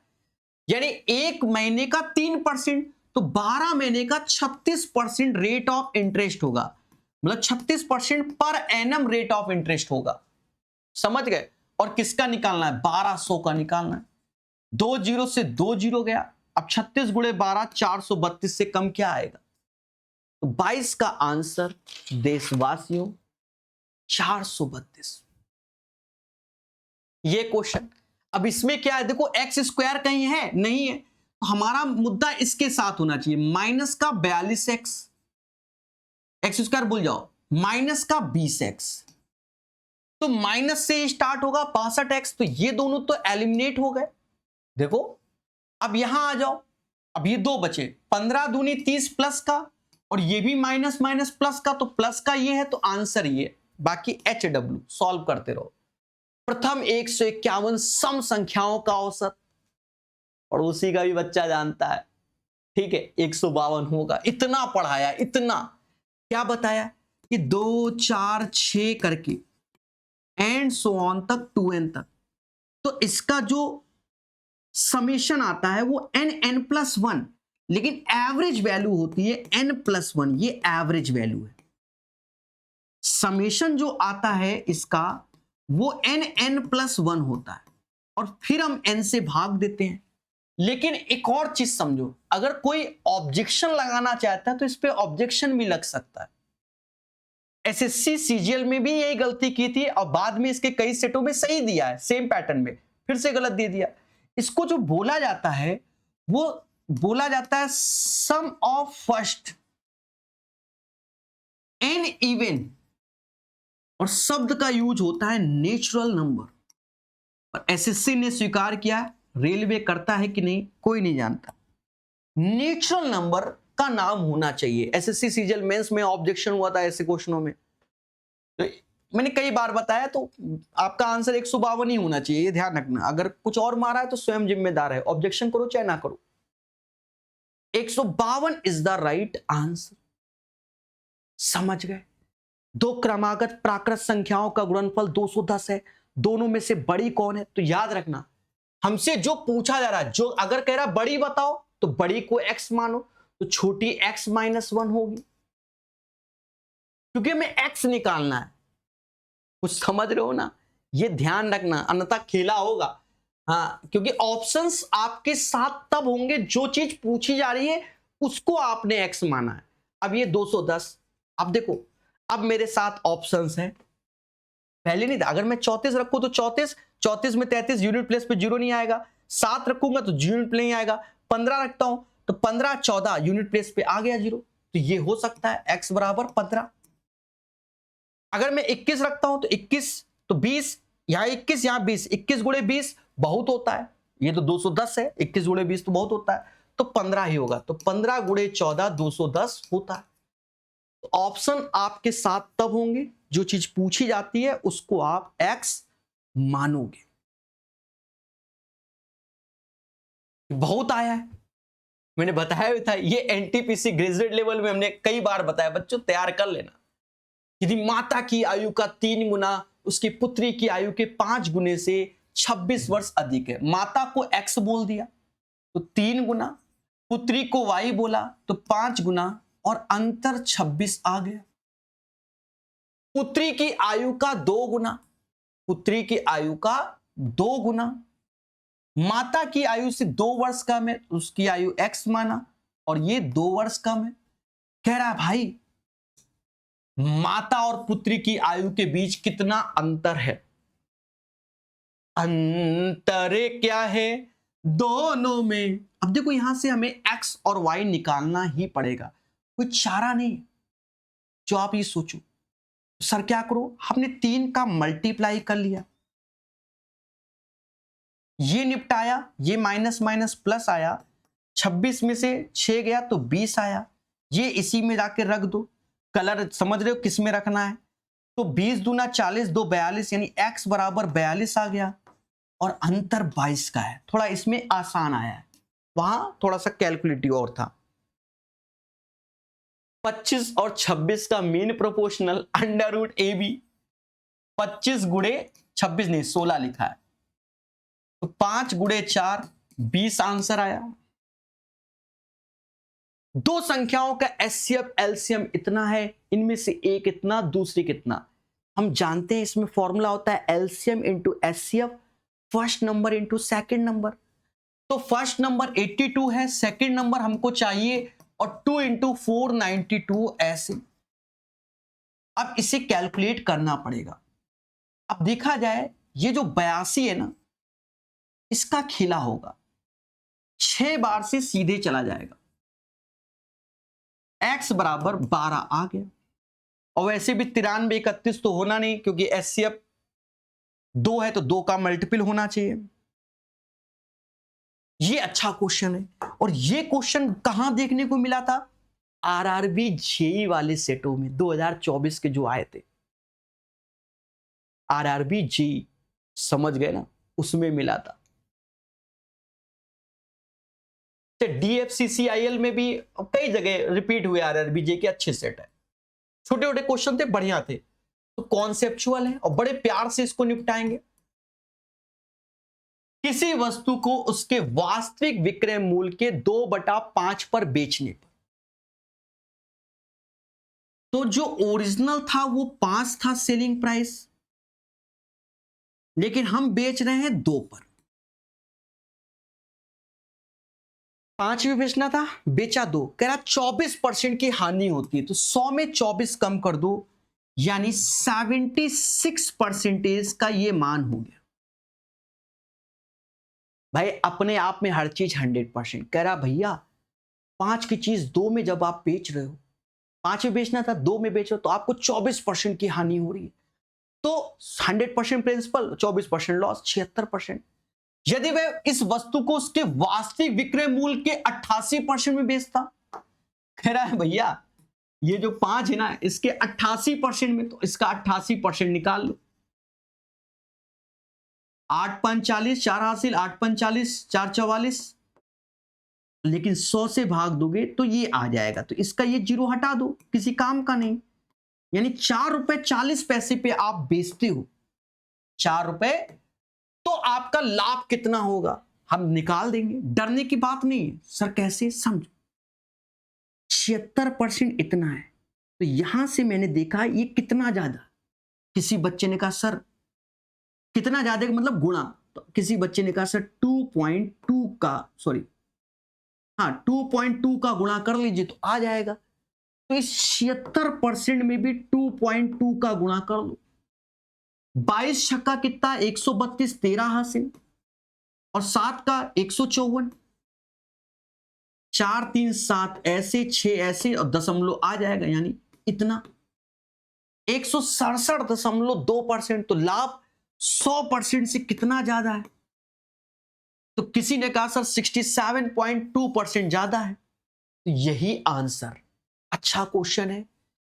यानी एक महीने का 3%, तो 12 महीने का 36% रेट ऑफ इंटरेस्ट होगा, मतलब 36% per annum rate of interest होगा। समझ गए? और किसका निकालना है? 1200 का निकालना है। 2 जीरो से 2 जीरो गया। अब 36 गुणे 12 432 से कम क्या आएगा? तो 22 का आंसर देशवासियों 432। ये क्वेश्चन। अब इसमें क्या है, देखो एक्स स्क्वायर कहीं है नहीं है, तो हमारा मुद्दा इसके साथ होना चाहिए। माइनस का 42x, एक्स स्क्वायर भूल जाओ, माइनस का 20x, तो माइनस से स्टार्ट होगा 62x, तो ये दोनों तो एलिमिनेट हो गए। देखो अब यहां आ जाओ, अब ये दो बचे, 15 दूनी 30 प्लस का, और ये भी माइनस माइनस प्लस का, तो प्लस का ये है तो आंसर ये, बाकी HW सॉल्व करते रहो। प्रथम 151 सम संख्याओं का औसत, पड़ोसी का भी बच्चा जानता है, ठीक है, 152 होगा। इतना पढ़ाया, इतना क्या बताया कि 2 4 6 करके एंड सो ऑन तक 2n तक, तो इसका जो समेशन आता है वो n+1, लेकिन एवरेज वैल्यू होती है n+1, ये एवरेज वैल्यू है। समेशन जो आता है इसका वो n+1 होता है, और फिर हम n से भाग देते हैं। लेकिन एक और चीज समझो, अगर कोई ऑब्जेक्शन लगाना चाहता है तो इस पे ऑब्जेक्शन भी लग सकता है। एसएससी सीजीएल में भी यही गलती की थी, और बाद में इसके कई सेटों में सही दिया है, सेम पैटर्न में फिर से गलत दे दिया। इसको जो बोला जाता है वो बोला जाता है सम ऑफ फर्स्ट एन इवन, और शब्द का यूज होता है नेचुरल नंबर। और एसएससी ने स्वीकार किया, रेलवे करता है कि नहीं कोई नहीं जानता। नेचुरल नंबर का नाम होना चाहिए। एसएससी सीजीएल मेंस में ऑब्जेक्शन हुआ था ऐसे क्वेश्चनों में, तो मैंने कई बार बताया, तो आपका आंसर 152 ही होना चाहिए, ये ध्यान रखना। अगर कुछ और मारा है तो स्वयं जिम्मेदार है, ऑब्जेक्शन करो चाहे ना करो। 152 इज द राइट आंसर। समझ गए? दो क्रमागत प्राकृत संख्याओं का गुणनफल 210 है, दोनों में से बड़ी कौन है? तो याद रखना, हमसे जो पूछा जा रहा है, जो अगर कह रहा बड़ी बताओ तो बड़ी को x मानो, तो छोटी x-1 होगी, क्योंकि हमें x निकालना है। कुछ समझ रहे हो ना? ये ध्यान रखना, अन्यथा खेला होगा। हाँ, क्योंकि ऑप्शंस आपके साथ तब होंगे जो चीज पूछी जा रही है उसको आपने x माना है। अब ये 210, अब देखो, अब मेरे साथ ऑप्शंस हैं, पहले नहीं था। अगर मैं 34 रखूं तो 34 में 33 यूनिट प्लेस पे 0 नहीं आएगा, 7 रखूंगा तो यूनिट प्लेस नहीं आएगा, 15 रखता हूं तो 15 14 यूनिट प्लेस पे आ गया 0, तो ये हो सकता है x बराबर 15। अगर मैं 21 रखता हूं तो 21 तो 20, यहां 21 यहां 20, 21 गुणे 20 बहुत होता है, ये तो 210 है, 21 गुणे 20 तो बहुत होता है, तो 15 ही होगा, तो 15 गुणे 14 210 होता है। तो ऑप्शन आपके साथ तब होंगे जो चीज पूछी जाती है उसको आप x मानोगे। बहुत आया है, मैंने बताया भी था, ये एनटीपीसी ग्रेजुएट लेवल में हमने कई बार बताया, बच्चों तैयार कर लेना। यदि माता की आयु का 3 गुना उसकी पुत्री की आयु के 5 गुने से 26 वर्ष अधिक है, माता को x बोल दिया तो 3 गुना, पुत्री को y बोला तो 5 गुना, और अंतर 26 आ गया। पुत्री की आयु का 2 गुना, पुत्री की आयु का 2 गुना, माता की आयु से 2 वर्ष कम है, उसकी आयु x माना, और ये 2 वर्ष कम है। कह रहा है भाई माता और पुत्री की आयु के बीच कितना अंतर है? अंतर क्या है दोनों में? अब देखो यहां से हमें x और y निकालना ही पड़ेगा, कोई चारा नहीं। जो आप ये सोचो, सर क्या करो, हमने 3 का मल्टीप्लाई कर लिया, ये निपटाया, ये माइनस माइनस प्लस आया, 26 में से 6 गया तो 20 आया, ये इसी में जाके रख दो। कलर समझ रहे हो किस में रखना है? तो 20 दूना 40, 2 42, यानी x बराबर 42 आ गया, और अंतर 22 का है। थोड़ा इसमें आसान आया है, वहां थोड़ा सा कैलकुलेटिव और था। 25 और 26 का मीन प्रोपोर्शनल √AB, 25 गुणे 26 नहीं 16 लिखा है, तो 5 गुणे 4 20 आंसर आया। दो संख्याओं का एचसीएफ एलसीएम इतना है, इनमें से एक इतना दूसरी कितना। हम जानते हैं इसमें फॉर्मूला होता है LCM into HCF, first number into second number. तो फर्स्ट नंबर 82 है, सेकेंड नंबर हमको चाहिए, और 2 इंटू 492 ऐसे। अब इसे कैलकुलेट करना पड़ेगा। अब देखा जाए ये जो 82 है ना, इसका खेला होगा, 6 बार से सीधे चला जाएगा, x बराबर 12 आ गया। और वैसे भी 93 31 तो होना नहीं, क्योंकि एचसीएफ 2 है तो 2 का मल्टीपल होना चाहिए। ये अच्छा क्वेश्चन है। और ये क्वेश्चन कहां देखने को मिला था? आरआरबी जेई वाले सेटों में 2024 के जो आए थे, आरआरबी जेई, समझ गए ना, उसमें मिला था। डीएफसीसीआईएल में भी कई जगह रिपीट हुए आरआरबी जेई के अच्छे सेट है। छोटे छोटे क्वेश्चन थे, बढ़िया थे, तो कॉन्सेप्चुअल है और बड़े प्यार से इसको निपटाएंगे। किसी वस्तु को उसके वास्तविक विक्रय मूल्य के 2/5 पर बेचने पर, तो जो ओरिजिनल था वो 5 था सेलिंग प्राइस, लेकिन हम बेच रहे हैं 2 पर। 5 भी बेचना था, बेचा 2, कह रहा 24% की हानि होती है, तो 100 में 24 कम कर दो, यानी 76% का ये मान हो गया। भाई अपने आप में हर चीज 100%। कह रहा भैया 5 की चीज 2 में जब आप बेच रहे हो, 5 में बेचना था 2 में बेच रहे हो, तो आपको 24% की हानि हो रही है। तो 100% प्रिंसिपल, 24% लॉस, 76%। यदि वह इस वस्तु को उसके वास्तविक विक्रय मूल्य के 88% में बेचता, कह रहा है भैया ये जो 5 है ना, इसके 88% में, तो इसका 88% निकाल लो। 8 5 40, 4 हासिल, 8 5 40, 4 44, लेकिन 100 से भाग दोगे तो ये आ जाएगा, तो इसका ये 0 हटा दो, किसी काम का नहीं। यानी 4 रुपए 40 पैसे पे आप बेचते हो, 4 रुपए, तो आपका लाभ कितना होगा हम निकाल देंगे, डरने की बात नहीं है। सर कैसे? समझो, 76% इतना है, तो यहां से मैंने देखा ये कितना ज्यादा। किसी बच्चे ने कहा सर कितना ज्यादा, मतलब गुणा, तो किसी बच्चे ने कहा सर 2.2 का, सॉरी हाँ 2.2 का गुणा कर लीजिए तो आ जाएगा। तो इस 76% में भी 2.2 का गुणा कर लो। 22 छक्का कितना? 132, 13 हासिल, और 7 का 154, 4 3 7 ऐसे, 6 ऐसे, और दशमलव आ जाएगा, यानी इतना 167.2%। तो लाभ 100% से कितना ज्यादा है? तो किसी ने कहा सर 67.2% ज्यादा है। तो यही आंसर। अच्छा क्वेश्चन है।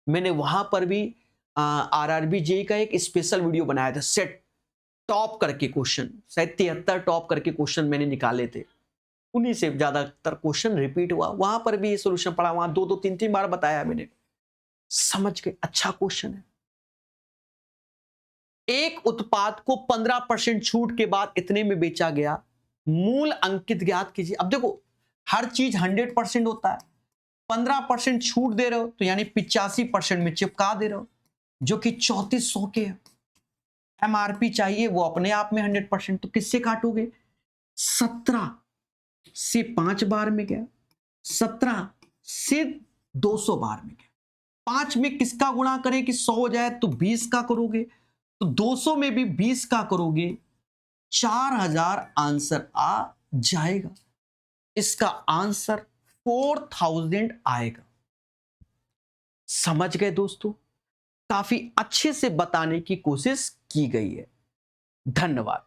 मैंने वहां पर भी आरआरबी जेई का एक स्पेशल वीडियो बनाया था, सेट टॉप करके क्वेश्चन, शायद 73 टॉप करके क्वेश्चन मैंने निकाले थे, उन्हीं से ज्यादातर क्वेश्चन रिपीट हुआ। वहां पर भी ये सोल्यूशन पड़ा, वहां 2 3 बार बताया मैंने, समझ के। अच्छा क्वेश्चन है। एक उत्पाद को 15% छूट के बाद इतने में बेचा गया, मूल अंकित ज्ञात कीजिए। अब देखो हर चीज 100% होता है, 15% छूट दे रहे हो तो यानी 85% में चिपका दे रहे हो, जो कि 3400 के है। एमआरपी चाहिए वो अपने आप में 100%, तो किससे काटोगे? 17 से 5 बार में गया, 17 से 200 बार में गया। 5 में किसका गुणा करें कि 100 हो जाए? तो 20 का करोगे, तो 200 में भी 20 का करोगे, 4000 आंसर आ जाएगा। इसका आंसर 4000 आएगा। समझ गए दोस्तों? काफी अच्छे से बताने की कोशिश की गई है। धन्यवाद।